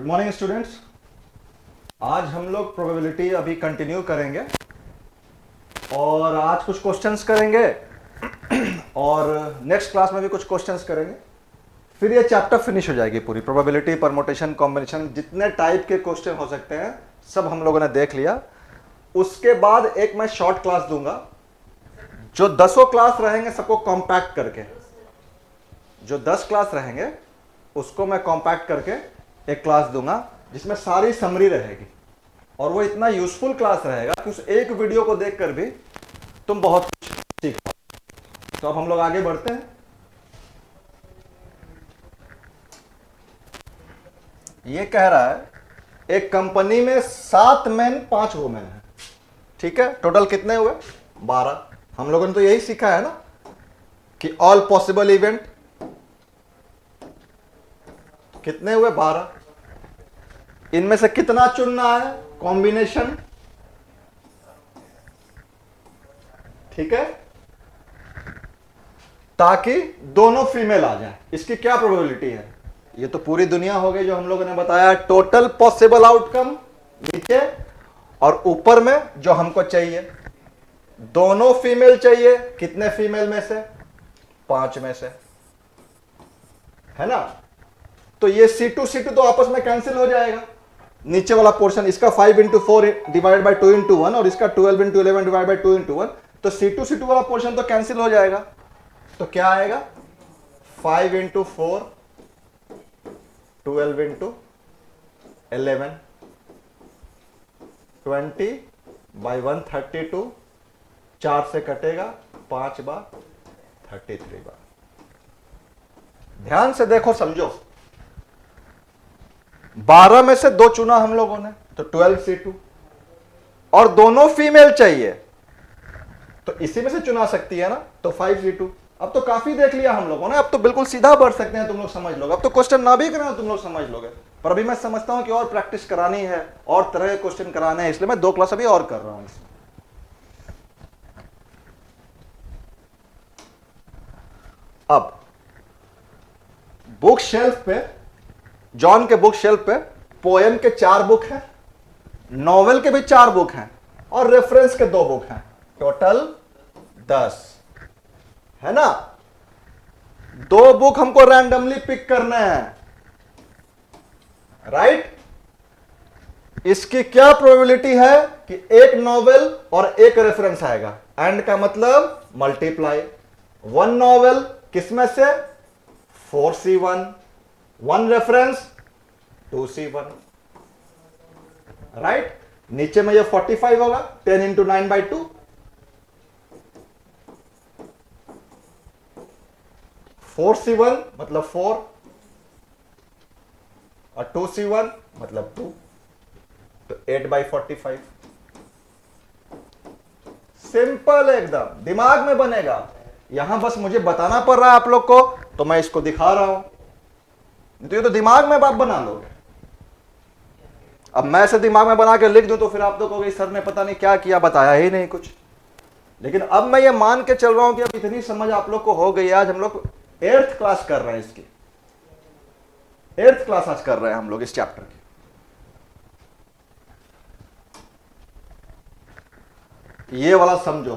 Good morning students. आज हम लोग प्रोबेबिलिटी अभी कंटिन्यू करेंगे और आज कुछ क्वेश्चंस करेंगे और नेक्स्ट क्लास में भी कुछ क्वेश्चंस करेंगे। फिर ये चैप्टर फिनिश हो जाएगी पूरी। प्रोबेबिलिटी, परमुटेशन, कॉम्बिनेशन, जितने टाइप के क्वेश्चन हो सकते हैं सब हम लोगों ने देख लिया। उसके बाद एक मैं शॉर्ट क्लास दूंगा, जो 10 क्लास रहेंगे सबको कॉम्पैक्ट करके, जो 10 क्लास रहेंगे उसको मैं कॉम्पैक्ट करके एक क्लास दूंगा जिसमें सारी समरी रहेगी और वो इतना यूजफुल क्लास रहेगा कि उस एक वीडियो को देखकर भी तुम बहुत कुछ सीख पाओ। तो अब हम लोग आगे बढ़ते हैं। ये कह रहा है एक कंपनी में 7 मैन 5 वुमेन है, ठीक है। टोटल कितने हुए? 12। हम लोगों ने तो यही सीखा है ना कि ऑल पॉसिबल इवेंट कितने हुए? 12। इनमें से कितना चुनना है? कॉम्बिनेशन, ठीक है, ताकि दोनों फीमेल आ जाए। इसकी क्या प्रोबेबिलिटी है? ये तो पूरी दुनिया हो गई जो हम लोगों ने बताया। टोटल पॉसिबल आउटकम नीचे और ऊपर में जो हमको चाहिए, दोनों फीमेल चाहिए। कितने फीमेल में से? 5 में से, है ना। तो ये C2 तो आपस में कैंसिल हो जाएगा। नीचे वाला पोर्शन इसका 5 × 4 डिवाइड बाई 2 × 1 और इसका 12 × 11 डिवाइड बाई 2 × 1। तो C2 वाला पोर्शन तो कैंसिल हो जाएगा। तो क्या आएगा? 5 × 4 12 × 11 20 बाई 132। 4 से कटेगा, 5 बार 33 बार। ध्यान से देखो, समझो। 12 में से 2 चुना हम लोगों ने, तो 12 C2, और दोनों फीमेल चाहिए तो इसी में से चुना सकती है ना, तो 5 C2। अब तो काफी देख लिया हम लोगों ने, अब तो बिल्कुल सीधा बढ़ सकते हैं, तुम लोग समझ लोगे। अब तो क्वेश्चन ना भी करें तुम लोग समझ लोगे, पर अभी मैं समझता हूं कि और प्रैक्टिस करानी है और तरह के क्वेश्चन कराने हैं, इसलिए मैं 2 क्लास अभी और कर रहा हूं इसमें। अब बुक शेल्फ पे, जॉन के बुक शेल्फ पे पोएम के 4 बुक हैं, नॉवेल के भी 4 बुक हैं और रेफरेंस के 2 बुक हैं। टोटल 10 है ना। 2 बुक हमको रैंडमली पिक करने हैं, राइट। इसकी क्या प्रोबेबिलिटी है कि एक नॉवेल और एक रेफरेंस आएगा। एंड का मतलब मल्टीप्लाई। 1 नॉवेल किसमें से? 4C1, 1 reference 2C1, right. नीचे में ये 45 होगा, 10 × 9/2। 4C1 मतलब 4 और 2C1 मतलब 2, तो 8/45। सिंपल एकदम, दिमाग में बनेगा। यहां बस मुझे बताना पड़ रहा है आप लोग को, तो मैं इसको दिखा रहा हूं। तो ये तो दिमाग में आप बना लोगे। अब मैं ऐसे दिमाग में बना के लिख दूं तो फिर आप तो कहोगे सर ने पता नहीं क्या किया, बताया ही नहीं कुछ। लेकिन अब मैं ये मान के चल रहा हूं कि अब इतनी समझ आप लोग को हो गई। आज हम लोग 8th क्लास कर रहे हैं, इसकी 8th क्लास आज कर रहे हैं हम लोग इस चैप्टर की। ये वाला समझो,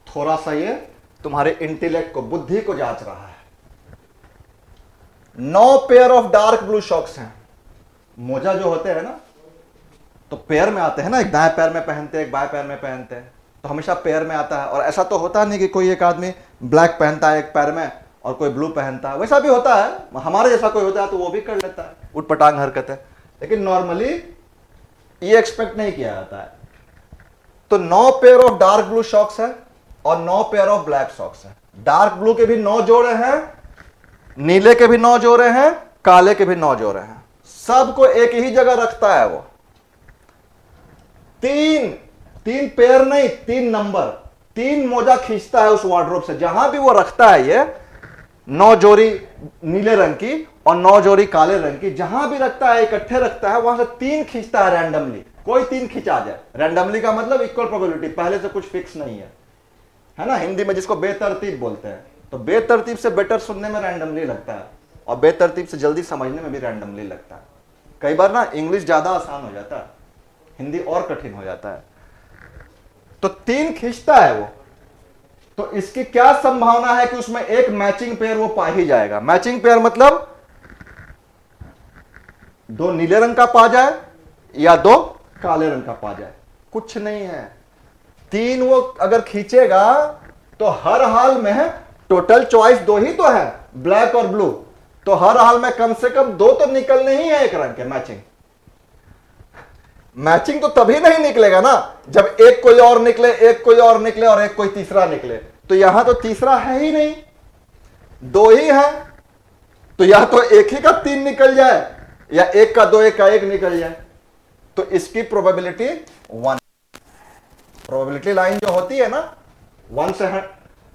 थोड़ा सा ये तुम्हारे इंटेलेक्ट को, बुद्धि को जांच रहा है। 9 pair of dark blue socks हैं। मोजा जो होते हैं ना, तो पेयर में आते हैं ना, एक दाएं पैर में पहनते हैं, एक बाएं पैर में पहनते हैं, तो हमेशा पेयर में आता है। और ऐसा तो होता नहीं कि कोई एक आदमी ब्लैक पहनता है एक पैर में और कोई ब्लू पहनता है, वैसा भी होता है। हमारे जैसा कोई होता है तो वो भी कर लेता है, उटपटांग हरकत है। लेकिन नॉर्मली ये एक्सपेक्ट नहीं किया जाता है। तो 9 pair of dark blue socks है और 9 पेयर ऑफ ब्लैक सॉक्स है। डार्क ब्लू के भी 9 जोड़े हैं, नीले के भी 9 जोड़े हैं, काले के भी 9 जोड़े हैं। सबको एक ही जगह रखता है वो। 3 पेयर नहीं, 3 नंबर, 3 मोजा खींचता है उस वार्डरोब से। जहां भी वो रखता है ये 9 जोड़ी नीले रंग की और 9 जोड़ी काले रंग की, जहां भी रखता है इकट्ठे रखता है, वहां से 3 खींचता है रैंडमली। कोई 3 खींचा जाए। रैंडमली का मतलब इक्वल प्रोबेबिलिटी, पहले से कुछ फिक्स नहीं है ना। हिंदी में जिसको बेतरतीब बोलते हैं। तो बेतरतीब से बेटर सुनने में रैंडमली लगता है और बेतरतीब से जल्दी समझने में भी रैंडमली लगता है। कई बार ना इंग्लिश ज्यादा आसान हो जाता है, हिंदी और कठिन हो जाता है। तो 3 खींचता है वो, तो इसकी क्या संभावना है कि उसमें एक मैचिंग पेयर वो पा ही जाएगा। मैचिंग पेयर मतलब 2 नीले रंग का पा जाए या 2 काले रंग का पा जाए, कुछ नहीं है। 3 वो अगर खींचेगा तो हर हाल में टोटल चॉइस 2 ही तो है, ब्लैक और ब्लू, तो हर हाल में कम से कम 2 तो निकलने ही है एक रंग के। मैचिंग तो तभी नहीं निकलेगा ना जब एक कोई और निकले, एक कोई और निकले और एक कोई तीसरा निकले। तो यहां तो तीसरा है ही नहीं, 2 ही है, तो या तो एक ही का 3 निकल जाए या एक का 2, एक का 1 निकल जाए। तो इसकी प्रोबेबिलिटी 1। प्रोबेबिलिटी लाइन जो होती है ना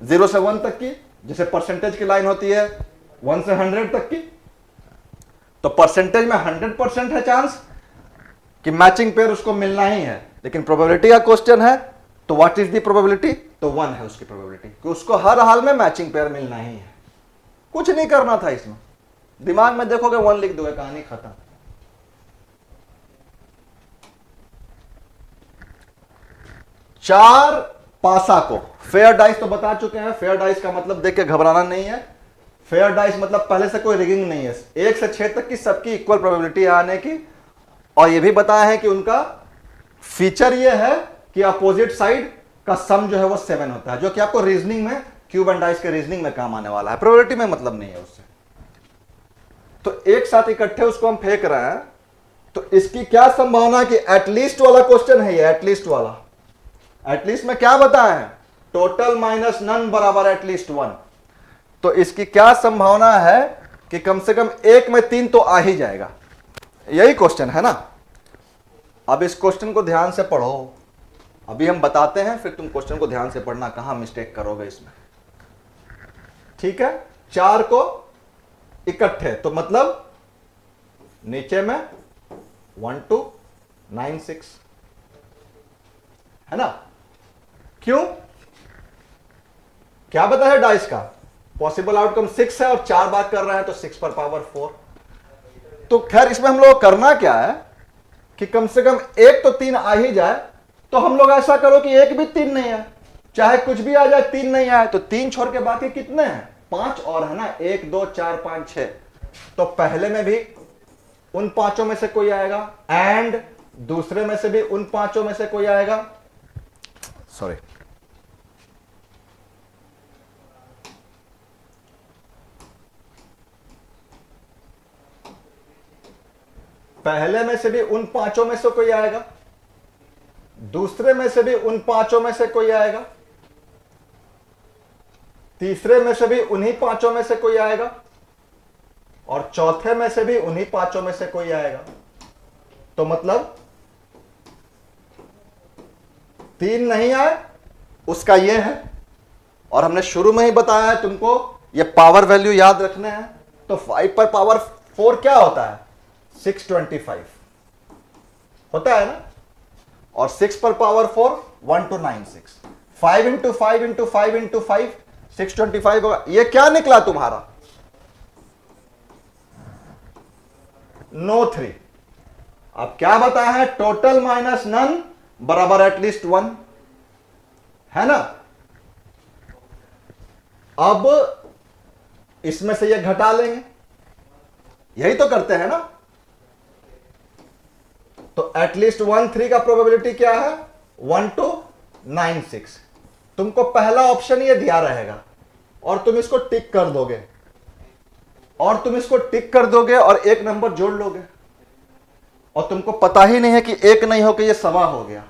0 से 1 तक की, जैसे परसेंटेज की लाइन होती है 1 से 100 तक की, तो परसेंटेज में 100% है चांस कि मैचिंग पेयर उसको मिलना ही है। लेकिन प्रोबेबिलिटी का क्वेश्चन है तो व्हाट इज द प्रोबेबिलिटी, तो 1 है उसकी प्रोबेबिलिटी कि उसको हर हाल में मैचिंग पेयर मिलना ही है। कुछ नहीं करना था इसमें, दिमाग में देखोगे 1 लिख दोगे, कहानी खत्म। चार पासा को फेयर डाइस तो बता चुके हैं। फेयर डाइस का मतलब देख के घबराना नहीं है। फेयर डाइस मतलब पहले से कोई रिगिंग नहीं है, 1 से 6 तक की सबकी इक्वल प्रोबेबिलिटी है आने की। और यह भी बताया है कि उनका फीचर यह है कि अपोजिट साइड का सम जो है वो 7 होता है, जो कि आपको रीजनिंग में, क्यूब एंड डाइस के रीजनिंग में काम आने वाला है। प्रोबेबिलिटी में मतलब नहीं है उससे। तो एक साथ इकट्ठे उसको हम फेंक रहे हैं, तो इसकी क्या संभावना है कि एटलीस्ट वाला क्वेश्चन है ये, एटलीस्ट वाला। एटलीस्ट में क्या बताया है, टोटल माइनस नन बराबर एटलीस्ट 1। तो इसकी क्या संभावना है कि कम से कम 1 में 3 तो आ ही जाएगा। यही क्वेश्चन है ना। अब इस क्वेश्चन को ध्यान से पढ़ो, अभी हम बताते हैं, फिर तुम क्वेश्चन को ध्यान से पढ़ना, कहां मिस्टेक करोगे इसमें। ठीक है, 4 को इकट्ठे, तो मतलब नीचे में 1 2 9 6 है ना। क्यों, क्या बता है डाइस का, पॉसिबल आउटकम 6 है और 4 बार कर रहे हैं तो 6 पर पावर 4। तो खैर इसमें हम लोग करना क्या है कि कम से कम 1 तो 3 आ ही जाए। तो हम लोग ऐसा करो कि 1 भी 3 नहीं है, चाहे कुछ भी आ जाए 3 नहीं आए, तो 3 छोड़ के बाकी कितने हैं, 5 और है ना, 1 2 4 5 6। तो पहले में भी उन 5 में से कोई आएगा एंड दूसरे में से भी उन 5 में से कोई आएगा। सॉरी, पहले में से भी उन 5 में से कोई आएगा, दूसरे में से भी उन 5 में से कोई आएगा, तीसरे में से भी उन्हीं 5 में से कोई आएगा, और चौथे में से भी उन्हीं 5 में से कोई आएगा। तो मतलब 3 नहीं आए उसका ये है। और हमने शुरू में ही बताया है तुमको, ये पावर वैल्यू याद रखने हैं। तो 5 पर पावर 4 क्या होता है, 625 होता है ना, और 6 पर पावर 4 1296, 5 इंटू 5 इंटू 5 इंटू 5 625 होगा। ये क्या निकला तुम्हारा, नो 3। अब क्या बताया है, टोटल माइनस नन बराबर एटलीस्ट 1 है ना। अब इसमें से ये घटा लेंगे, यही तो करते हैं ना। तो एटलीस्ट 1 3 का प्रोबेबिलिटी क्या है, 1 2 9 6। तुमको पहला ऑप्शन ये दिया रहेगा और तुम इसको टिक कर दोगे, और तुम इसको टिक कर दोगे और एक नंबर जोड़ लोगे, और तुमको पता ही नहीं है कि 1 नहीं हो के ये 1.25 हो गया।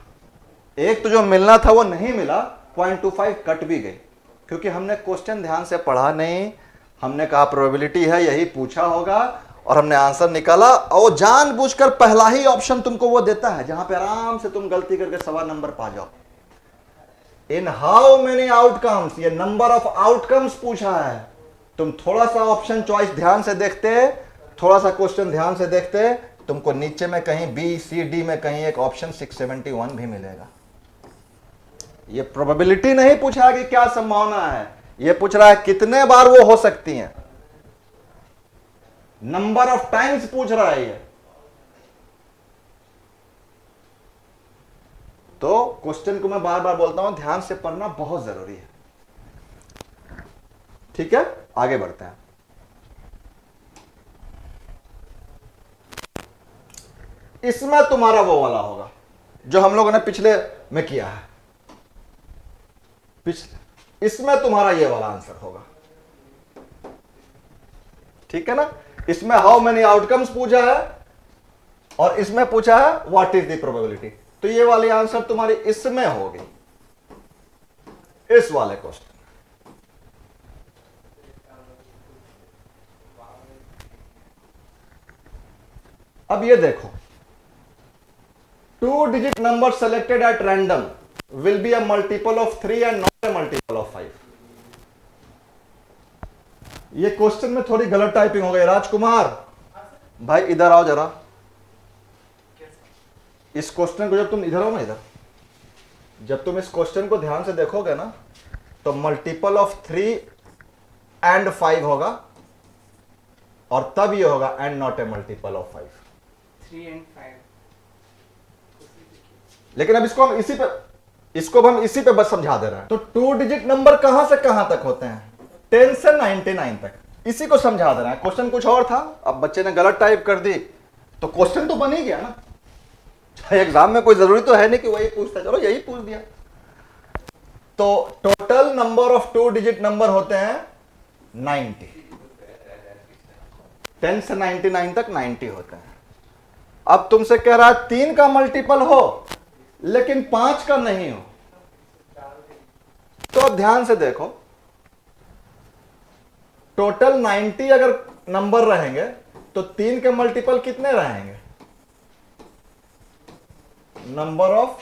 1 तो जो मिलना था वो नहीं मिला, 0.25 कट भी गई, क्योंकि हमने क्वेश्चन ध्यान से पढ़ा नहीं। हमने कहा प्रोबेबिलिटी है, यही पूछा होगा, और हमने आंसर निकाला, और जानबूझकर पहला ही ऑप्शन तुमको वो देता है जहां पे आराम से तुम गलती करके 1.25 नंबर पा जाओ। इन हाउ मेनी आउटकम्स, ये नंबर ऑफ आउटकम्स पूछा है। तुम थोड़ा सा ऑप्शन चॉइस ध्यान से देखते, थोड़ा सा क्वेश्चन ध्यान से देखते, तुमको नीचे में कहीं बी सी डी में कहीं एक ऑप्शन 671 भी मिलेगा। ये प्रोबेबिलिटी नहीं पूछा कि क्या संभावना है, ये पूछ रहा है कितने बार वो हो सकती हैं, नंबर ऑफ टाइम्स पूछ रहा है ये। तो क्वेश्चन को मैं बार बार बोलता हूं, ध्यान से पढ़ना बहुत जरूरी है। ठीक है, आगे बढ़ते हैं। इसमें तुम्हारा वो वाला होगा जो हम लोगों ने पिछले में किया है, इसमें तुम्हारा ये वाला आंसर होगा। ठीक है ना, इसमें हाउ मेनी आउटकम्स पूछा है और इसमें पूछा है व्हाट इज द प्रोबेबिलिटी। तो ये वाली आंसर तुम्हारी इसमें होगी, इस वाले क्वेश्चन। अब ये देखो, 2 digit number selected at random will be a multiple of 3 and not a multiple of 5। ये क्वेश्चन में थोड़ी गलत टाइपिंग हो गई। राजकुमार भाई इधर आओ जरा, इस क्वेश्चन को जब तुम इधर आओ ना, इधर जब तुम इस क्वेश्चन को ध्यान से देखोगे ना, तो मल्टीपल ऑफ 3 एंड 5 होगा और तब ये होगा and not a multiple of 5। 3 and 5। लेकिन अब इसको हम इसी पे बस समझा दे रहे हैं। तो 2 डिजिट नंबर कहां से कहां तक होते हैं? 10 से 99 तक। इसी को समझा दे रहा है। क्वेश्चन कुछ और था, अब बच्चे ने गलत टाइप कर दी तो क्वेश्चन तो बन ही गया ना। एग्जाम में कोई जरूरी तो है नहीं कि वही पूछता, चलो यही पूछ दिया। तो total number of 2 digit number होते हैं 90। 10 से 99 तक 90 होते हैं। अब तुमसे कह रहा है 3 का मल्टीपल हो लेकिन 5 का नहीं हो। तो अब ध्यान से देखो, टोटल 90 अगर नंबर रहेंगे तो 3 के मल्टीपल कितने रहेंगे? नंबर ऑफ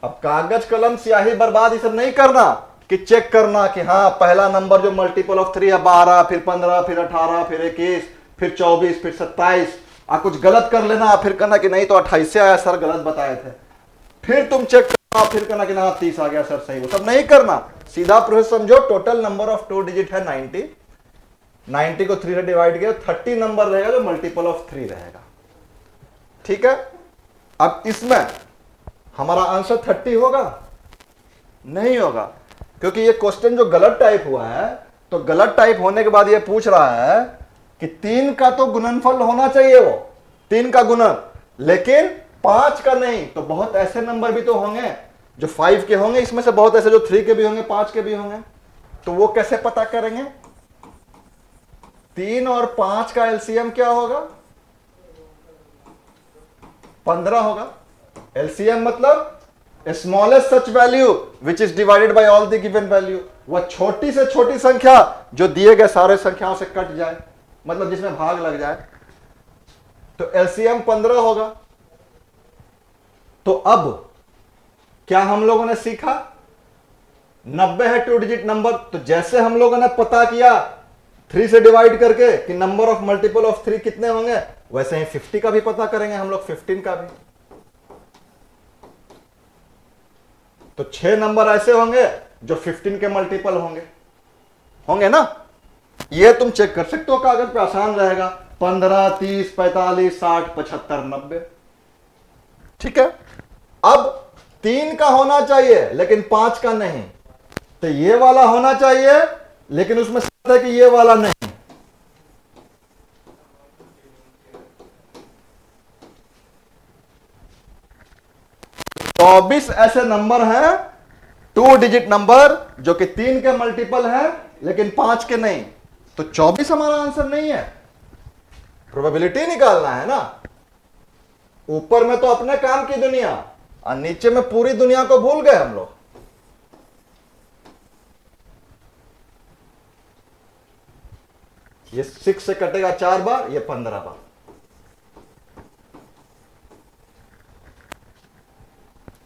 अब कागज कलम स्याही बर्बाद ये सब नहीं करना कि चेक करना कि हाँ पहला नंबर जो मल्टीपल ऑफ 3 है 12, फिर 15, फिर 18, फिर 21, फिर 24, फिर 27। कुछ गलत कर लेना फिर कहना कि नहीं तो 28 से आया सर, गलत बताए थे। फिर तुम चेक करना, फिर कहना कि ना 30 आ गया सर सही। वो सब नहीं करना, सीधा प्रोसेस समझो। टोटल नंबर ऑफ 2 डिजिट है 90। 90 को 3 से डिवाइड किया 30 नंबर रहेगा जो मल्टीपल ऑफ 3 रहेगा। ठीक है, अब इसमें हमारा आंसर 30 होगा? नहीं होगा, क्योंकि ये क्वेश्चन जो गलत टाइप हुआ है, तो गलत टाइप होने के बाद ये पूछ रहा है कि 3 का तो गुणनफल होना चाहिए, वो 3 का गुणन, लेकिन 5 का नहीं। तो बहुत ऐसे नंबर भी तो होंगे जो 5 के होंगे, इसमें से बहुत ऐसे जो 3 के भी होंगे, 5 के भी होंगे। तो वो कैसे पता करेंगे? 3 और 5 का एलसीएम क्या होगा? 15 होगा। एलसीएम मतलब smallest such value which is divided by all the given value. वह छोटी से छोटी संख्या जो दिए गए सारे संख्याओं से कट जाए, मतलब जिसमें भाग लग जाए। तो एलसीएम 15 होगा। तो अब क्या हम लोगों ने सीखा? 90 है 2 डिजिट नंबर, तो जैसे हम लोगों ने पता किया 3 से डिवाइड करके कि नंबर ऑफ मल्टीपल ऑफ 3 कितने होंगे, वैसे ही 50 का भी पता करेंगे हम लोग, 15 का भी। तो 6 नंबर ऐसे होंगे जो 15 के मल्टीपल होंगे ना। ये तुम चेक कर सकते हो कागज पे, आसान रहेगा। 15, 30, 45, 60, 75, 90। ठीक है, अब 3 का होना चाहिए लेकिन 5 का नहीं। तो ये वाला होना चाहिए लेकिन उसमें शर्त है कि ये वाला नहीं। तो 24 ऐसे नंबर हैं 2 डिजिट नंबर जो कि 3 के मल्टीपल है लेकिन 5 के नहीं। तो 24 हमारा आंसर नहीं है। प्रोबेबिलिटी निकालना है ना। ऊपर में तो अपने काम की दुनिया और नीचे में पूरी दुनिया को भूल गए हम लोग। ये 6 से कटेगा 4 बार, ये 15 बार।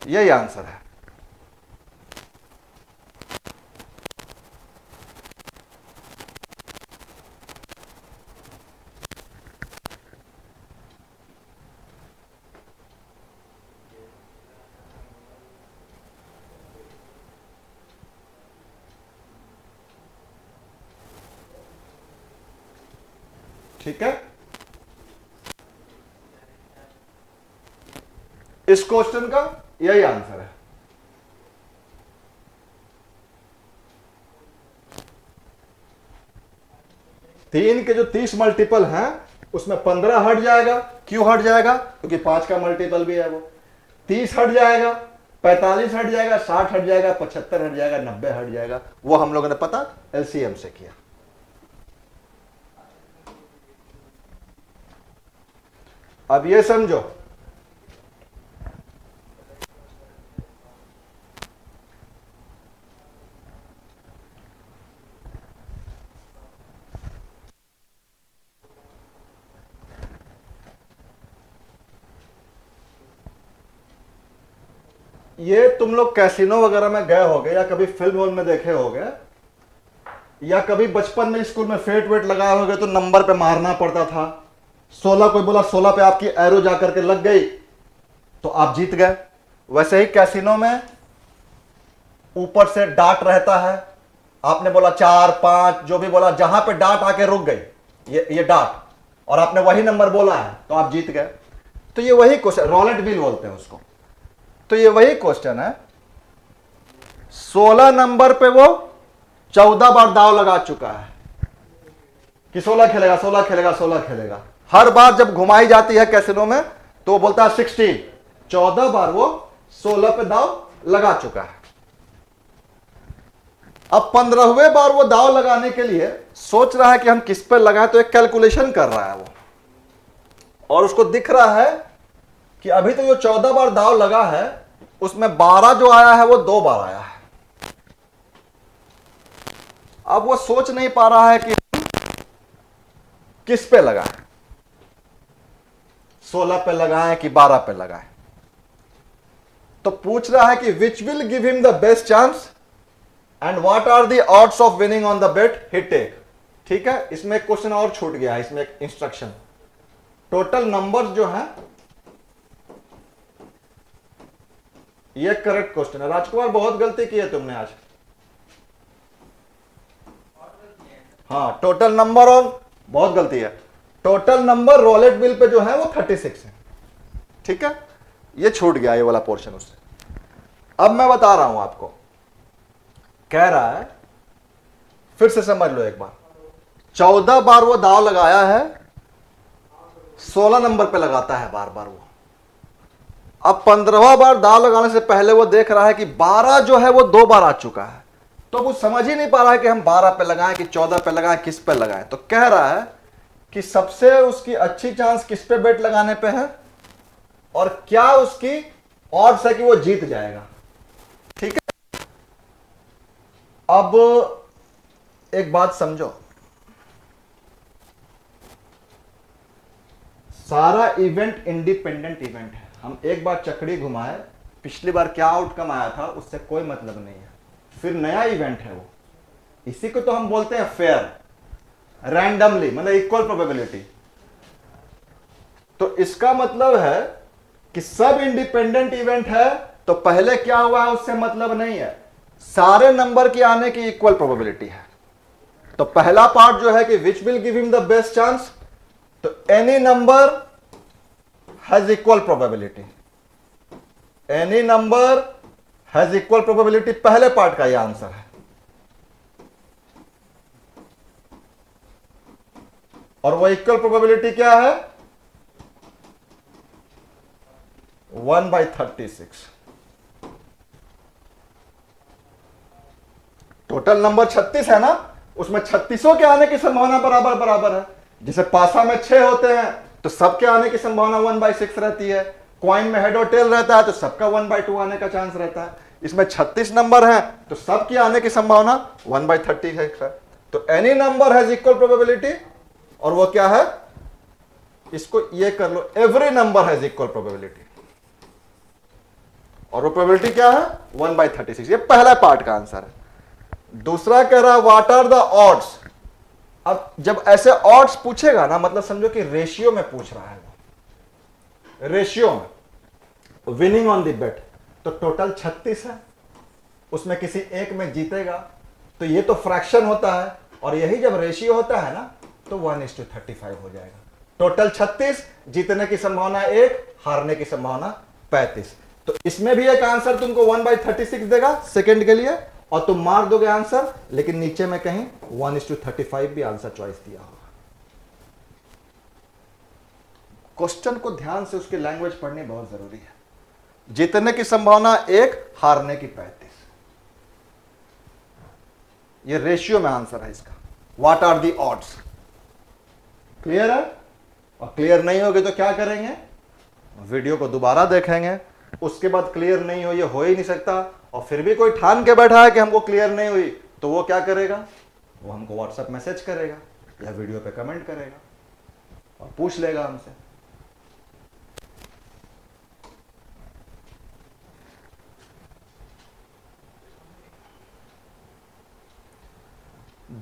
यही आंसर है। ठीक है, इस क्वेश्चन का यही आंसर है। तीन के जो 30 मल्टीपल हैं उसमें 15 हट जाएगा। क्यों हट जाएगा? क्योंकि 5 का मल्टीपल भी है वो। 30 हट जाएगा, 45 हट जाएगा, 60 हट जाएगा, 75 हट जाएगा, 90 हट जाएगा। वो हम लोगों ने पता एलसीएम से किया। अब ये समझो, ये तुम लोग कैसीनो वगैरह में गए होगे या कभी फिल्म हॉल में देखे होगे या कभी बचपन में स्कूल में फेट वेट लगाए होगे तो नंबर पे मारना पड़ता था। 16 कोई बोला 16 पे आपकी एरो जाकर के लग गई तो आप जीत गए। वैसे ही कैसीनो में ऊपर से डाट रहता है। आपने बोला 4 5 जो भी बोला, जहां पे डाट आके रुक गई ये डाट और आपने वही नंबर बोला है तो आप जीत गए। तो ये वही क्वेश्चन, रॉलेट व्हील बोलते हैं उसको। तो ये वही क्वेश्चन है। 16 नंबर पे वो 14 बार दाव लगा चुका है कि 16 खेलेगा 16 खेलेगा 16 खेलेगा। हर बार जब घुमाई जाती है कैसीनो में तो वो बोलता है 16। 14 बार वो 16 पे दाव लगा चुका है। अब 15वें बार वो दाव लगाने के लिए सोच रहा है कि हम किस पे लगाएं, तो एक कैलकुलेशन कर रहा है वो, और उसको दिख रहा है कि अभी तो जो 14 बार दाव लगा है उसमें 12 जो आया है वो 2 बार आया है। अब वो सोच नहीं पा रहा है कि किस पे लगाएं, 16 पे लगाएं कि 12 पे लगाएं। तो पूछ रहा है कि which will give him the best chance and what are the odds of winning on the bet he take. ठीक है, इसमें एक क्वेश्चन और छूट गया है, इसमें एक इंस्ट्रक्शन। टोटल नंबर्स जो है, ये करेक्ट क्वेश्चन है। राजकुमार बहुत गलती की है तुमने आज। हाँ, टोटल नंबर और बहुत गलती है। Total number roulette bill pay जो है वो 36 है। ठीक है, ये छूट गया ये वाला पोर्शन उससे। अब मैं बता रहा हूं आपको, कह रहा है फिर से समझ लो एक बार। 14 बार वो दाव लगाया है, 16 नंबर पे लगाता है बार बार वो। अब 15वां बार दाव लगाने से पहले वो देख रहा है कि 12 जो है वो 2 बार आ चुका है। तो वो समझ ही नहीं पा रहा है कि हम 12 पे लगाएं कि 14 पे लगाएं, किस पे लगाएं। तो कह रहा है कि सबसे उसकी अच्छी चांस किस पे बेट लगाने पे है और क्या उसकी ऑड्स है कि वो जीत जाएगा। ठीक है, अब एक बात समझो, सारा इवेंट इंडिपेंडेंट इवेंट है। हम एक बार चक्री घुमाए, पिछली बार क्या आउटकम आया था उससे कोई मतलब नहीं है, फिर नया इवेंट है वो। इसी को तो हम बोलते हैं फेयर, रैंडमली, मतलब इक्वल प्रोबेबिलिटी। तो इसका मतलब है कि सब इंडिपेंडेंट इवेंट है तो पहले क्या हुआ है उससे मतलब नहीं है, सारे नंबर के आने की इक्वल प्रोबेबिलिटी है। तो पहला पार्ट जो है कि which will give him the best chance, तो any number has equal probability. Any number has equal probability, पहले पार्ट का यह आंसर है। और वो इक्वल प्रोबेबिलिटी क्या है? 1/36। टोटल नंबर 36 है ना, उसमें 36 के आने की संभावना बराबर बराबर है। जैसे पासा में 6 होते हैं तो सबके आने की संभावना 1/6 रहती है। क्वाइन में हेड और टेल रहता है तो सबका 1/2 आने का चांस रहता है। इसमें 36 नंबर हैं तो सबकी आने की संभावना 1/36 है। तो any number has equal probability, और वो क्या है, इसको ये कर लो, every number has equal probability. और वो प्रोबेबिलिटी क्या है? 1/36। ये पहला पार्ट का आंसर है। दूसरा कह रहा है व्हाट आर द ऑड्स। अब जब ऐसे ऑड्स पूछेगा ना, मतलब समझो कि रेशियो में पूछ रहा है वो, रेशियो में विनिंग ऑन द बेट, तो टोटल 36 है, उसमें किसी एक में जीतेगा तो ये तो फ्रैक्शन होता है, और यही जब रेशियो होता है ना तो 1:35 हो जाएगा। टोटल 36, जीतने की संभावना 1, हारने की संभावना 35। तो इसमें भी एक आंसर तुमको 1/36 देगा सेकंड के लिए, और तुम मार दोगे आंसर, लेकिन नीचे में कहीं 1:35 भी आंसर चॉइस दिया होगा। क्वेश्चन को ध्यान से उसकी लैंग्वेज पढ़नी बहुत जरूरी है। जीतने की संभावना 1, हारने की 35। ये रेशियो में आंसर है इसका। What are the odds? Clear है? और क्लियर नहीं होगी तो क्या करेंगे, वीडियो को दोबारा देखेंगे। उसके बाद क्लियर नहीं हो, ये हो ही नहीं सकता, और फिर भी कोई ठान के बैठा है कि हमको क्लियर नहीं हुई, तो वो क्या करेगा, वो हमको व्हाट्सएप मैसेज करेगा या वीडियो पे कमेंट करेगा और पूछ लेगा हमसे।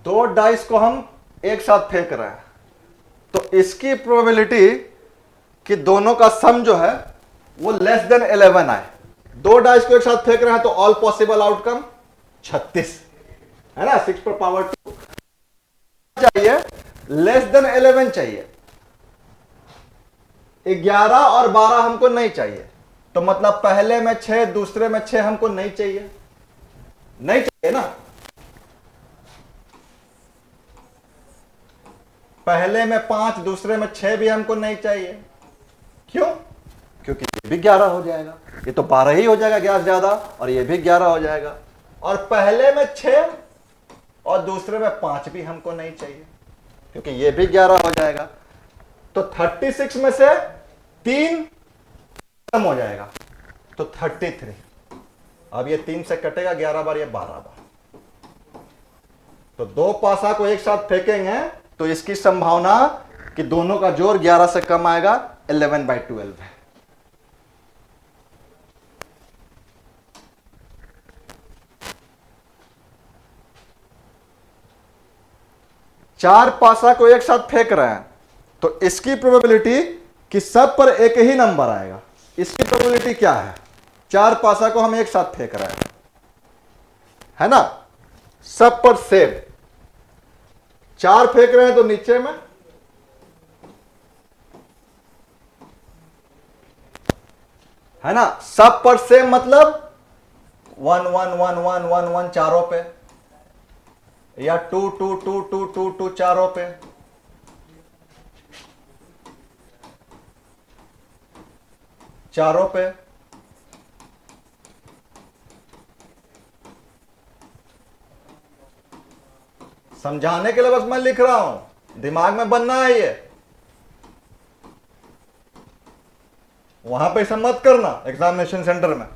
दो डाइस को हम एक साथ फेंक रहे हैं, तो इसकी प्रोबेबिलिटी कि दोनों का सम जो है वो लेस देन 11 आए। दो डाइस को एक साथ फेंक रहे हैं तो ऑल पॉसिबल आउटकम 36 है ना, 6 पर पावर 2 चाहिए, लेस देन 11 चाहिए, 11 और 12 हमको नहीं चाहिए। तो मतलब पहले में 6 दूसरे में 6 हमको नहीं चाहिए, नहीं चाहिए ना। पहले में 5 दूसरे में 6 भी हमको नहीं चाहिए। क्यों? क्योंकि ये भी 11 हो जाएगा, ये तो 12 ही हो जाएगा 11 ज्यादा, और ये भी 11 हो जाएगा। और पहले में 6 और दूसरे में 5 भी हमको नहीं चाहिए, क्योंकि ये भी 11 हो जाएगा। तो 36 में से 3 कम हो जाएगा, तो 33। अब ये 3 से कटेगा 11 बार, ये 12 बार। तो दो पासा को एक साथ फेंकेंगे तो इसकी संभावना कि दोनों का जोड़ 11 से कम आएगा 11/12 है। चार पासा को एक साथ फेंक रहे हैं तो इसकी प्रोबेबिलिटी कि सब पर एक ही नंबर आएगा, इसकी प्रोबेबिलिटी क्या है? चार पासा को हम एक साथ फेंक रहे हैं, है ना, सब पर सेम। 4 फेंक रहे हैं तो नीचे में है ना, सब पर सेम मतलब 1 1 1 1 1 1 चारों पे, या 2 2 2 2 2 2 चारों पे, चारों पे। समझाने के लिए बस मैं लिख रहा हूं, दिमाग में बनना है ये, वहां पे ऐसा मत करना एग्जामिनेशन सेंटर में,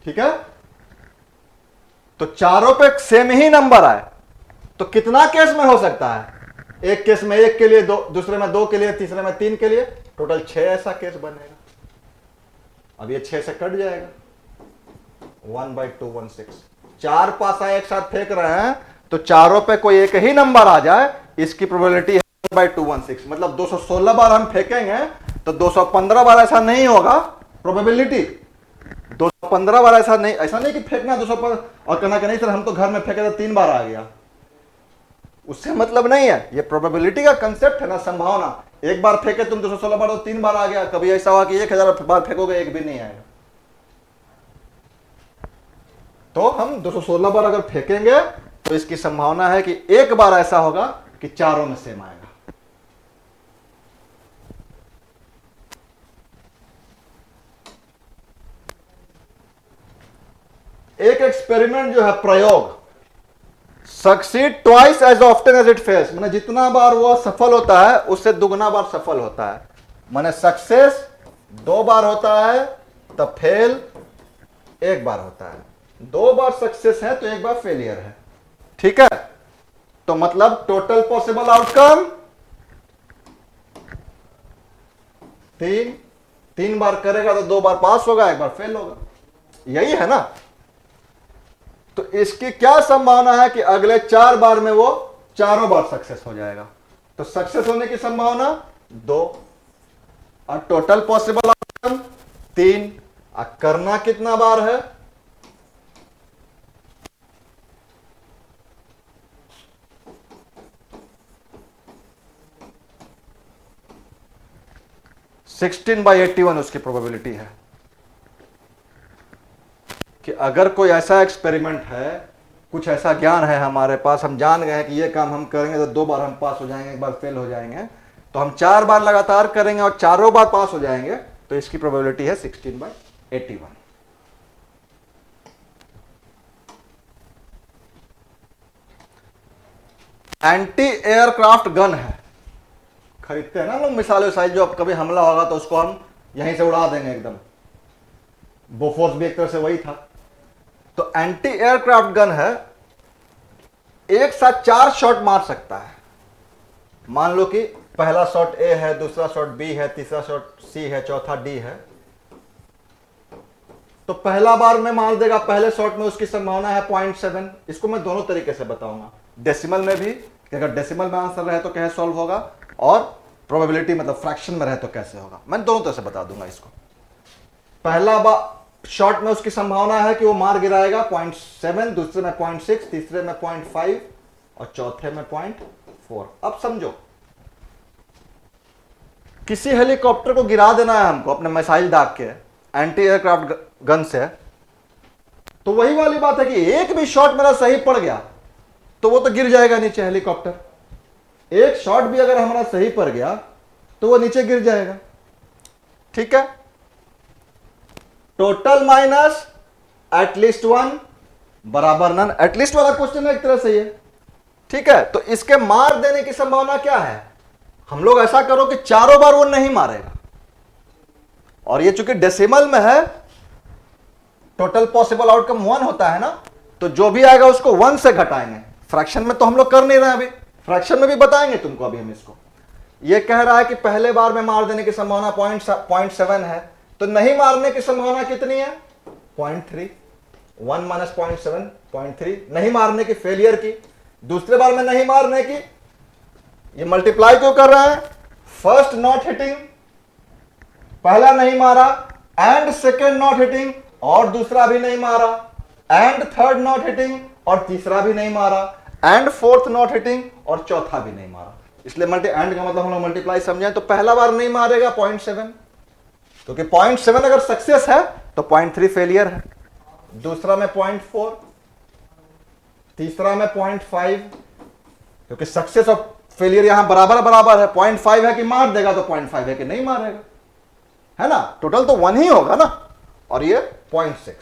ठीक है। तो चारों पे सेम ही नंबर आए तो कितना केस में हो सकता है? एक केस में 1 के लिए, दो दूसरे में 2 के लिए, तीसरे में 3 के लिए, टोटल 6 ऐसा केस बनेगा। अब ये 6 से कट जाएगा, 1/216। 4 पासा एक साथ फेंक रहे हैं तो चारों पे कोई एक ही नंबर आ जाए, इसकी प्रोबेबिलिटी है 1/216। मतलब 216 बार हम फेंकेंगे तो 215 बार ऐसा नहीं होगा प्रोबेबिलिटी, 215 बार ऐसा नहीं कि फेंकना 215 और कहना कि नहीं सर हम तो घर में फेंके तो 3 बार आ गया, उससे मतलब नहीं है। ये प्रोबेबिलिटी का कंसेप्ट है ना, संभावना। एक बार फेंके तुम 216 बार तो 3 बार आ गया, कभी ऐसा हुआ कि 1000 बार फेंकोगे एक भी नहीं आएगा। तो हम 216 बार अगर फेंकेंगे तो इसकी संभावना है कि एक बार ऐसा होगा कि चारों में सेम आएगा। एक एक्सपेरिमेंट जो है, प्रयोग, succeed twice as often as it fails, माने जितना बार वो सफल होता है उससे दुगना बार सफल होता है। माने सक्सेस 2 बार होता है तब फेल 1 बार होता है, 2 बार सक्सेस है तो 1 बार फेलियर है, ठीक है। तो मतलब टोटल पॉसिबल आउटकम 3 बार करेगा तो 2 बार पास होगा, 1 बार फेल होगा, यही है ना। तो इसकी क्या संभावना है कि अगले 4 बार में वो चारों बार सक्सेस हो जाएगा। तो सक्सेस होने की संभावना 2 और टोटल पॉसिबल आउटकम 3। और करना कितना बार है? (16/81) उसकी प्रोबेबिलिटी है। कि अगर कोई ऐसा एक्सपेरिमेंट है, कुछ ऐसा ज्ञान है हमारे पास, हम जान गए हैं कि ये काम हम करेंगे तो 2 बार हम पास हो जाएंगे, 1 बार फेल हो जाएंगे, तो हम 4 बार लगातार करेंगे और चारों बार पास हो जाएंगे, तो इसकी प्रोबेबिलिटी है 16/81। एंटी एयरक्राफ्ट गन है, खरीदते हैं ना लोग मिसाइल विसाइल, जो अब कभी हमला होगा तो उसको हम यहीं से उड़ा देंगे एकदम। बोफोर्स भी एक तरह से वही था। तो एंटी एयरक्राफ्ट गन है, एक साथ 4 शॉट मार सकता है। मान लो कि पहला शॉट ए है, दूसरा शॉट बी है, तीसरा शॉट सी है, चौथा डी है। तो पहला बार में मार देगा, पहले शॉट में उसकी संभावना है 0.7। इसको मैं दोनों तरीके से बताऊंगा, डेसिमल में भी, कि अगर डेसिमल में आंसर रहे तो कैसे सॉल्व होगा, और प्रोबेबिलिटी मतलब फ्रैक्शन में रहे तो कैसे होगा, मैं दोनों तरह से बता दूंगा इसको। पहला बार शॉट में उसकी संभावना है कि वो मार गिराएगा 0.7, दूसरे में 0.6, तीसरे में 0.5 और चौथे में 0.4। अब समझो, किसी हेलीकॉप्टर को गिरा देना है हमको अपने मिसाइल दाग के एंटी एयरक्राफ्ट गन से, तो वही वाली बात है कि एक भी शॉट मेरा सही पड़ गया तो वो तो गिर जाएगा नीचे हेलीकॉप्टर। एक शॉट भी अगर हमारा सही पड़ गया तो वो नीचे गिर जाएगा। ठीक है, टोटल माइनस एटलीस्ट 1 बराबर नन। एटलीस्ट वाला क्वेश्चन है एक तरह से ये। ठीक है, तो इसके मार देने की संभावना क्या है? हम लोग ऐसा करो कि चारों बार वो नहीं मारेगा, और ये चूंकि डेसिमल में है, टोटल पॉसिबल आउटकम 1 होता है ना, तो जो भी आएगा उसको 1 से घटाएंगे। फ्रैक्शन में तो हम लोग कर नहीं रहे, अभी फ्रैक्शन में भी बताएंगे तुमको। अभी हम इसको, ये कह रहा है कि पहले बार में मार देने की संभावना 0.7 है, तो नहीं मारने की संभावना कितनी है? 0.3। 1 माइनस 0.7, 0.3। नहीं मारने की, फेलियर की। दूसरे बार में नहीं मारने की, ये मल्टीप्लाई क्यों कर रहा है? फर्स्ट नॉट हिटिंग, पहला नहीं मारा, एंड सेकेंड नॉट हिटिंग और दूसरा भी नहीं मारा, एंड थर्ड नॉट हिटिंग और तीसरा भी नहीं मारा, एंड फोर्थ नॉट हिटिंग और चौथा भी नहीं मारा। इसलिए एंड का मतलब हम लोग मल्टीप्लाई समझें, तो पहला बार नहीं मारेगा 0.7, क्योंकि 0.7 अगर सक्सेस है तो 0.3 फेलियर है, दूसरा में 0.4, तीसरा में 0.5, क्योंकि सक्सेस और फेलियर यहां बराबर बराबर है। 0.5 है कि मार देगा, तो 0.5 है कि नहीं मारेगा, है ना। टोटल तो 1 ही होगा ना, और ये 0.6।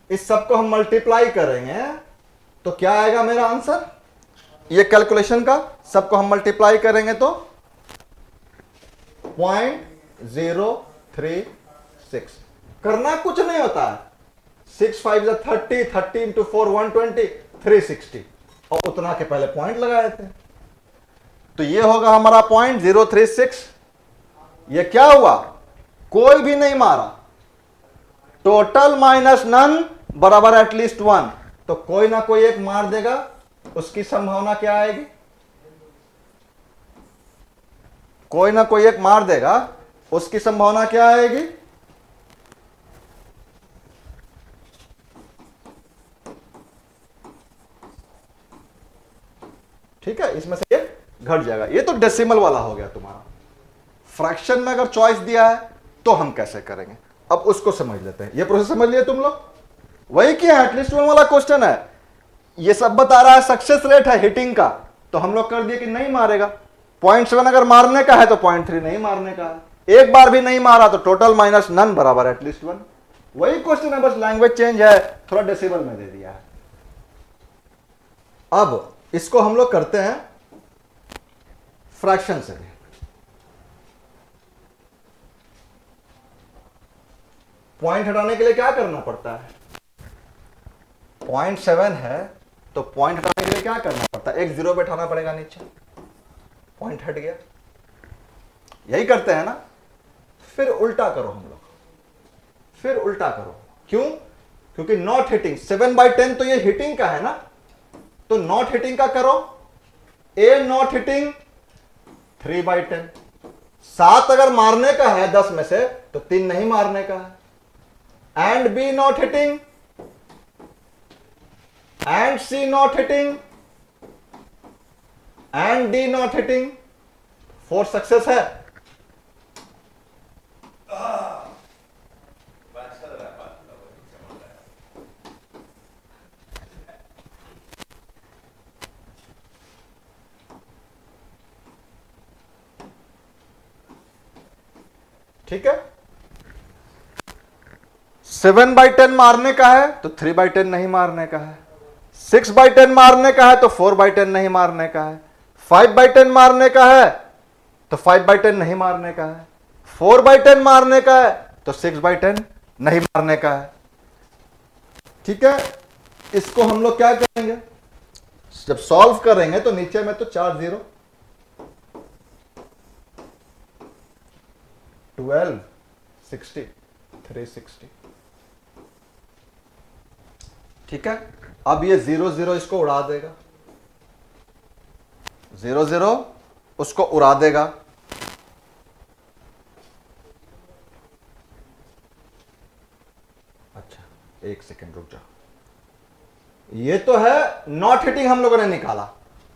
इस सबको हम मल्टीप्लाई करेंगे तो क्या आएगा मेरा आंसर? ये कैलकुलेशन का सबको हम मल्टीप्लाई करेंगे तो 0.036। करना कुछ नहीं होता है, 6 5 30, 30 into 4 120, 360, और उतना के पहले पॉइंट लगाए थे, तो ये होगा हमारा 0.036। ये क्या हुआ? कोई भी नहीं मारा, टोटल माइनस नन बराबर एटलीस्ट 1, तो कोई ना कोई एक मार देगा, उसकी संभावना क्या आएगी? कोई ना कोई एक मार देगा, उसकी संभावना क्या आएगी? ठीक है, इसमें से ये घट जाएगा। ये तो डेसिमल वाला हो गया तुम्हारा। फ्रैक्शन में अगर चॉइस दिया है तो हम कैसे करेंगे, अब उसको समझ लेते हैं। ये प्रोसेस समझ लिए तुम लोग? वही किया, एटलीस्ट 1 वाला क्वेश्चन है। ये सब बता रहा है सक्सेस रेट है हिटिंग का, तो हम लोग कर दिए कि नहीं मारेगा। 0.7 अगर मारने का है तो 0.3 नहीं मारने का है। एक बार भी नहीं मारा तो टोटल माइनस नन बराबर एटलीस्ट 1। वही क्वेश्चन है, बस लैंग्वेज चेंज है, थोड़ा डेसिमल में दे दिया है। अब इसको हम लोग करते हैं फ्रैक्शन से भी। पॉइंट हटाने के लिए क्या करना पड़ता है? 0.7 है तो पॉइंट हटाने के लिए क्या करना पड़ता है? एक जीरो बैठाना पड़ेगा नीचे, पॉइंट हट गया। यही करते हैं ना। फिर उल्टा करो हम लोग, फिर उल्टा करो। क्यों? क्योंकि नॉट हिटिंग 7/10 तो ये हिटिंग का है ना, तो नॉट हिटिंग का करो। ए नॉट हिटिंग 3/10। 7 अगर मारने का है 10 में से तो 3 नहीं मारने का है। And B not hitting, and C not hitting, and D not hitting. 4 success है। ठीक है। 7/10 मारने का है तो 3/10 नहीं मारने का है, 6/10 मारने का है तो 4/10 नहीं मारने का है, 5/10 मारने का है तो 5/10 नहीं मारने का है, 4/10 मारने का है तो 6/10 नहीं मारने का है। ठीक है, इसको हम लोग क्या करेंगे, जब सॉल्व करेंगे तो नीचे में तो 4 0, 12 60 360। ठीक है, अब ये 0 0 इसको उड़ा देगा, 0 0 उसको उड़ा देगा। अच्छा एक सेकेंड रुक जाओ, ये तो है नॉट हिटिंग हम लोगों ने निकाला,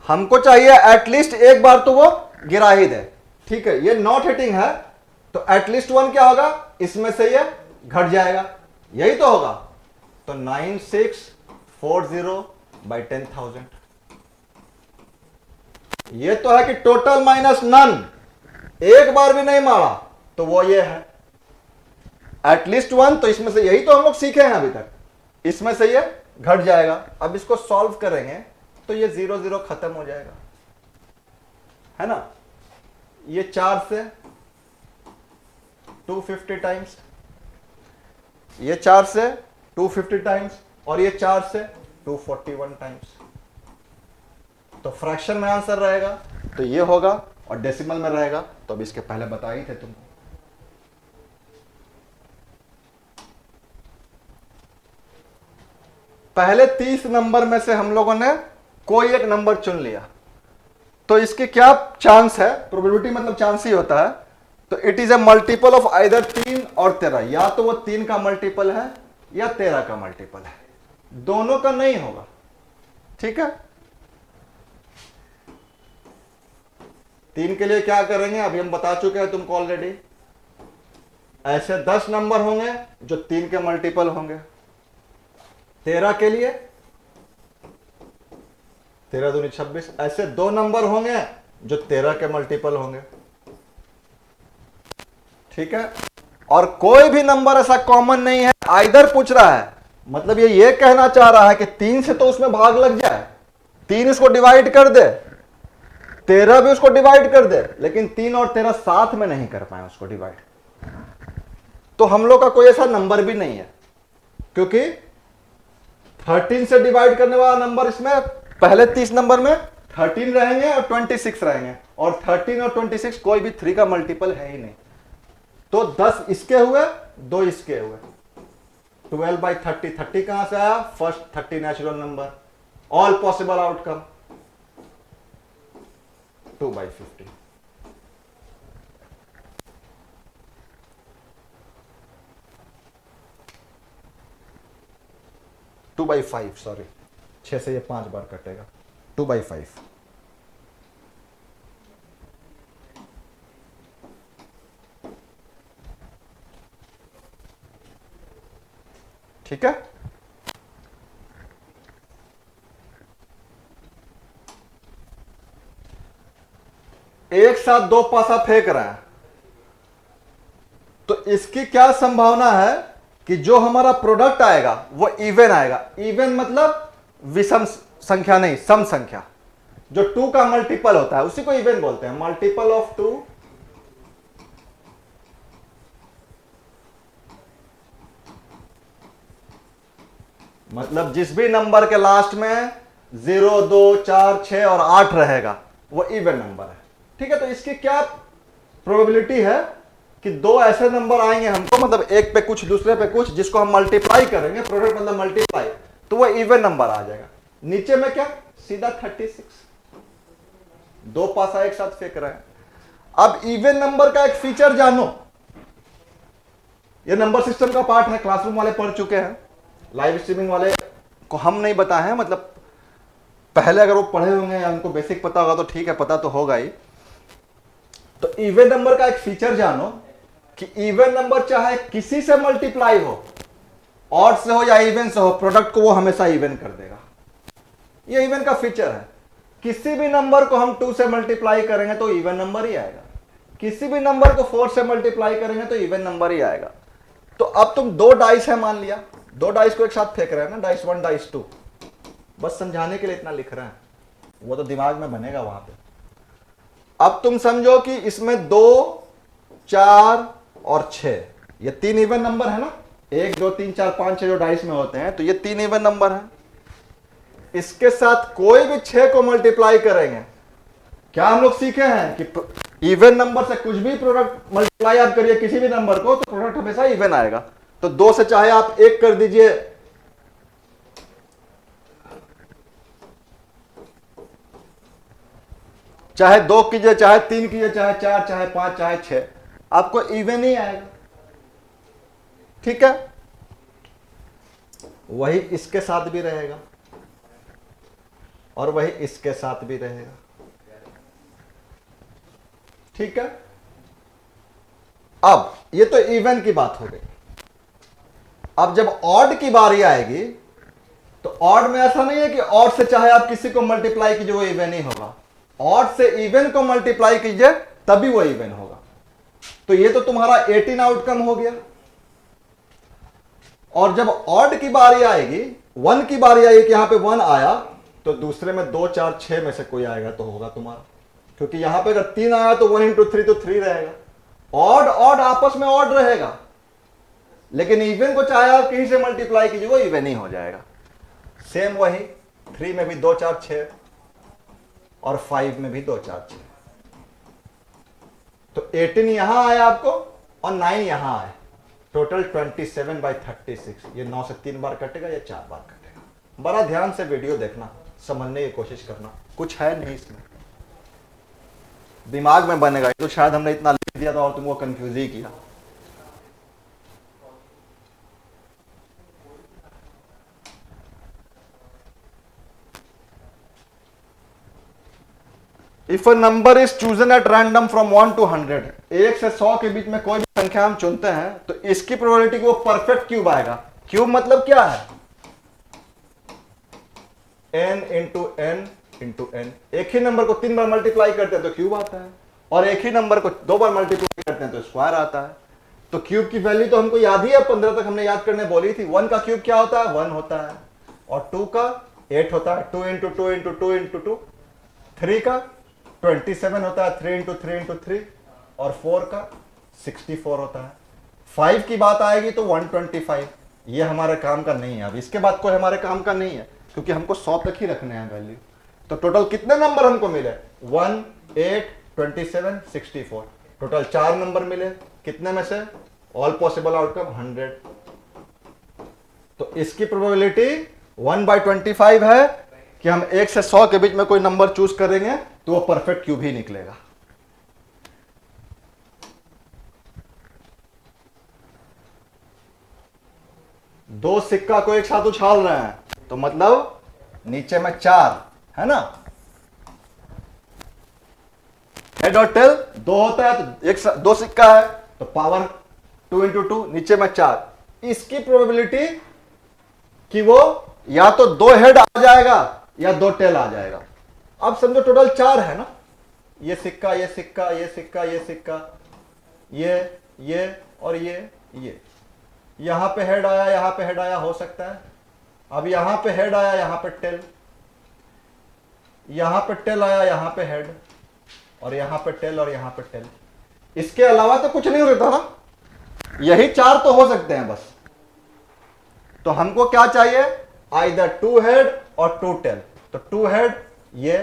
हमको चाहिए एटलीस्ट एक बार तो वो गिरा ही दे। ठीक है, ये नॉट हिटिंग है तो एटलीस्ट 1 क्या होगा, इसमें से ये घट जाएगा, यही तो होगा। तो 9640/10,000, ये तो है कि टोटल माइनस नन, एक बार भी नहीं मारा तो वो ये है एटलीस्ट 1। तो इसमें से यही तो हम लोग सीखे हैं अभी तक, इसमें से ये घट जाएगा। अब इसको सॉल्व करेंगे तो ये 0 0 खत्म हो जाएगा, है ना। ये 4 से 250 टाइम्स, ये 4 से 250 टाइम्स, और ये 4 से 241 टाइम्स। तो फ्रैक्शन में आंसर रहेगा तो ये होगा, और डेसिमल में रहेगा तो अब इसके पहले बता ही थे तुमको। पहले 30 नंबर में से हम लोगों ने कोई एक नंबर चुन लिया, तो इसकी क्या चांस है, प्रोबेबिलिटी मतलब चांस ही होता है। तो it is a multiple of either 3 और 13, या तो वो 3 का मल्टीपल है या 13 का मल्टीपल है, दोनों का नहीं होगा। ठीक है, 3 के लिए क्या करेंगे अभी हम बता चुके हैं तुमको ऑलरेडी। ऐसे 10 नंबर होंगे जो 3 के मल्टीपल होंगे। 13 के लिए 13 दूनी 26, ऐसे 2 नंबर होंगे जो 13 के मल्टीपल होंगे। ठीक है, और कोई भी नंबर ऐसा कॉमन नहीं है, आइदर पूछ रहा है, मतलब ये कहना चाह रहा है कि 3 से तो उसमें भाग लग जाए, 3 इसको डिवाइड कर दे, 13 भी उसको डिवाइड कर दे, लेकिन 3 और 13 साथ में नहीं कर पाए उसको डिवाइड। तो हम लोग का कोई ऐसा नंबर भी नहीं है, क्योंकि 13 से डिवाइड करने वाला नंबर इसमें पहले 30 नंबर में 13 रहेंगे और 26 रहेंगे, और 13 और 26 कोई भी 3 का मल्टीपल है ही नहीं। तो 10 इसके हुए, 2 इसके हुए, 12/30, 30 कहां से आया, first 30 natural number, all possible outcome 2/50। Two by 5, sorry 6 से ये 5 बार कटेगा, 2/5। ठीक है, एक साथ 2 पासा फेंक रहा है, तो इसकी क्या संभावना है कि जो हमारा प्रोडक्ट आएगा वो इवन आएगा। इवन मतलब विषम संख्या नहीं, सम संख्या, जो 2 का मल्टीपल होता है उसी को इवन बोलते हैं। मल्टीपल ऑफ 2 मतलब जिस भी नंबर के लास्ट में 0, 2, 4, 6 और 8 रहेगा वो इवन नंबर है। ठीक है, तो इसकी क्या प्रोबेबिलिटी है कि 2 ऐसे नंबर आएंगे हमको, मतलब एक पे कुछ दूसरे पे कुछ, जिसको हम मल्टीप्लाई करेंगे, प्रोडक्ट मतलब मल्टीप्लाई, तो वो इवन नंबर आ जाएगा। नीचे में क्या, सीधा 36, 2 पासा एक साथ फेंक रहे हैं। अब इवन नंबर का एक फीचर जानो, ये नंबर सिस्टम का पार्ट है, क्लासरूम वाले पढ़ चुके हैं, लाइव स्ट्रीमिंग वाले को हम नहीं बताए हैं, मतलब पहले अगर वो पढ़े होंगे या उनको बेसिक पता होगा तो ठीक है, पता तो होगा ही। तो इवन नंबर का एक फीचर जानो कि इवन नंबर चाहे किसी से मल्टीप्लाई हो, ऑड से हो या इवन से हो, प्रोडक्ट को वो हमेशा इवन कर देगा। ये इवन का फीचर है, किसी भी नंबर को हम 2 से मल्टीप्लाई करेंगे तो इवन नंबर ही आएगा। किसी भी नंबर को 4 से मल्टीप्लाई करेंगे तो इवन नंबर ही आएगा। तो अब तुम दो डाइस है मान लिया, दो डाइस को एक साथ फेंक रहे हैं ना, डाइस 1 डाइस 2, बस समझाने के लिए इतना लिख रहे हैं, वो तो दिमाग में बनेगा वहां पे। अब तुम समझो कि इसमें 2, 4 और 6 ये 3 इवन नंबर है ना, 1 2 3 4 5 6 जो डाइस में होते हैं, तो ये 3 इवन नंबर है। इसके साथ कोई भी 6 को मल्टीप्लाई करेंगे, क्या हम लोग सीखे हैं कि इवन नंबर से कुछ भी प्रोडक्ट मल्टीप्लाई आप करिए किसी भी नंबर को तो प्रोडक्ट हमेशा इवन आएगा। तो 2 से चाहे आप 1 कर दीजिए, चाहे 2 कीजिए, चाहे 3 कीजिए, चाहे 4, चाहे 5, चाहे 6, आपको इवन ही आएगा। ठीक है, वही इसके साथ भी रहेगा और वही इसके साथ भी रहेगा। ठीक है, अब ये तो इवन की बात हो गई। अब जब ऑड की बारी आएगी तो ऑड में ऐसा नहीं है कि ऑड से चाहे आप किसी को मल्टीप्लाई कीजिए वो इवन ही होगा, ऑड से इवन को मल्टीप्लाई कीजिए तभी वो इवन होगा। तो ये तो तुम्हारा 18 आउटकम हो गया। और जब ऑड की बारी आएगी, 1 की बारी आएगी कि यहां पे 1 आया, तो दूसरे में 2 4 6 में से कोई आएगा तो होगा तुम्हारा, क्योंकि यहां पे अगर 3 आया तो 1 इंटू 3 तो 3 रहेगा। ऑड ऑड आपस में ऑड रहेगा, लेकिन इवन को चाहे आप कहीं से मल्टीप्लाई कीजिए वो इवन ही हो जाएगा। सेम वही 3 में भी 2 4 6 और 5 में भी 2 4 6, तो 18 यहां आया आपको और 9 यहां आए, टोटल 27/36। ये 9 से 3 बार कटेगा या 4 बार कटेगा। बड़ा ध्यान से वीडियो देखना, समझने की कोशिश करना, कुछ है नहीं इसमें, दिमाग में बनेगा। तो शायद हमने इतना लिख दिया था और तुमको कंफ्यूज ही किया। If a number is chosen at random from 1 to 100, 1 से 100 के बीच में कोई भी संख्या हम चुनते हैं तो इसकी प्रोबेबिलिटी कि वो परफेक्ट क्यूब आएगा। क्यूब मतलब क्या है, n into n into n। एक ही नंबर को 3 बार मल्टीप्लाई करते हैं तो क्यूब आता है, और एक ही नंबर को 2 बार मल्टीप्लाई करते हैं तो स्क्वायर आता है। तो क्यूब की वैल्यू तो हमको याद ही है, 15 तक हमने याद करने बोली थी। 1 का क्यूब क्या होता है, 1 होता है, और 2 का 8 होता है, 2 इंटू 2 इंटू 2 इंटू 2। 3 का 27 होता है, 3 इंटू 3 इंटू 3, और 4 का 64 होता है। 5 की बात आएगी तो 125। ये हमारे काम का नहीं है, अब इसके बाद कोई हमारे काम का नहीं है, क्योंकि हमको 100 तक ही रखने हैं वैल्यू। तो टोटल कितने नंबर हमको मिले, 1 8 27 64, टोटल 4 नंबर मिले। कितने में से, ऑल पॉसिबल आउटकम 100। तो इसकी प्रोबेबिलिटी 1/25 है कि हम 1 से 100 के बीच में कोई नंबर चूज करेंगे तो वो परफेक्ट क्यूब ही निकलेगा। दो सिक्का को एक साथ उछाल रहे हैं तो मतलब नीचे में 4 है ना, हेड और टेल 2 होता है तो एक 2 सिक्का है तो पावर 2 इंटू 2, नीचे में 4। इसकी प्रोबेबिलिटी कि वो या तो 2 हेड आ जाएगा या 2 टेल आ जाएगा। अब समझो टोटल 4 है ना, ये सिक्का, ये सिक्का, ये सिक्का, ये सिक्का, ये और ये यहां पे हेड आया, यहां पे हेड आया, हो सकता है। अब यहां पे हेड आया, यहां पे टेल, यहां पे टेल आया, यहां पे हेड, और यहां पे टेल और यहां पे टेल। इसके अलावा तो कुछ नहीं हो सकता ना, यही 4 तो हो सकते हैं बस। तो हमको क्या चाहिए, आइदर 2 हेड और 2 टेल। तो 2 हेड ये,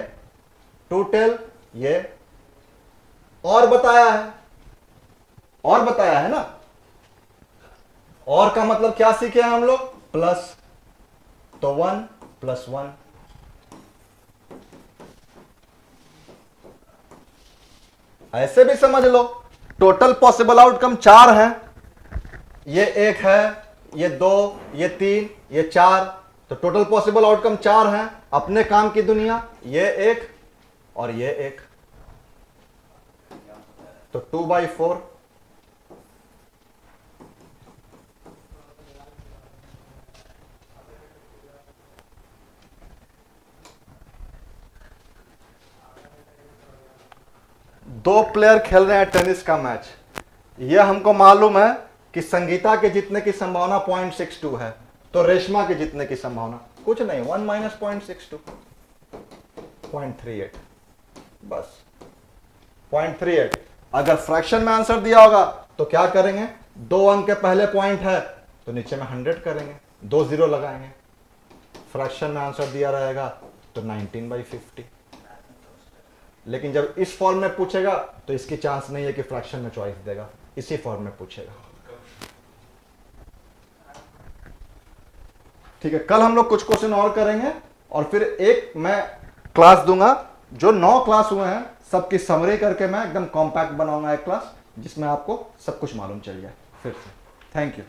2 टेल ये, और बताया है ना। और का मतलब क्या सीखे हैं हम लोग, प्लस, तो 1 + 1। ऐसे भी समझ लो, टोटल पॉसिबल आउटकम 4 है, ये 1 है, ये 2, ये 3, ये 4, तो टोटल पॉसिबल आउटकम 4 है। अपने काम की दुनिया, ये 1 और ये 1, तो 2/4। दो प्लेयर खेल रहे हैं टेनिस का मैच। ये हमको मालूम है कि संगीता के जीतने की संभावना 0.62 है, तो रेशमा के जीतने की संभावना कुछ नहीं, 1 माइनस 0.62, 0.38, बस 0.38। अगर फ्रैक्शन में आंसर दिया होगा तो क्या करेंगे, 2 अंक के पहले पॉइंट है तो नीचे में 100 करेंगे, 2 0 लगाएंगे। फ्रैक्शन में आंसर दिया रहेगा तो 19/50। लेकिन जब इस फॉर्म में पूछेगा तो इसकी चांस नहीं है कि फ्रैक्शन में चॉइस देगा, इसी फॉर्म में पूछेगा। ठीक है, कल हम लोग कुछ क्वेश्चन और करेंगे और फिर एक मैं क्लास दूंगा जो 9 क्लास हुए हैं सबकी समरी करके मैं एकदम कॉम्पैक्ट बनाऊंगा एक क्लास जिसमें आपको सब कुछ मालूम चल जाए फिर से। Thank you.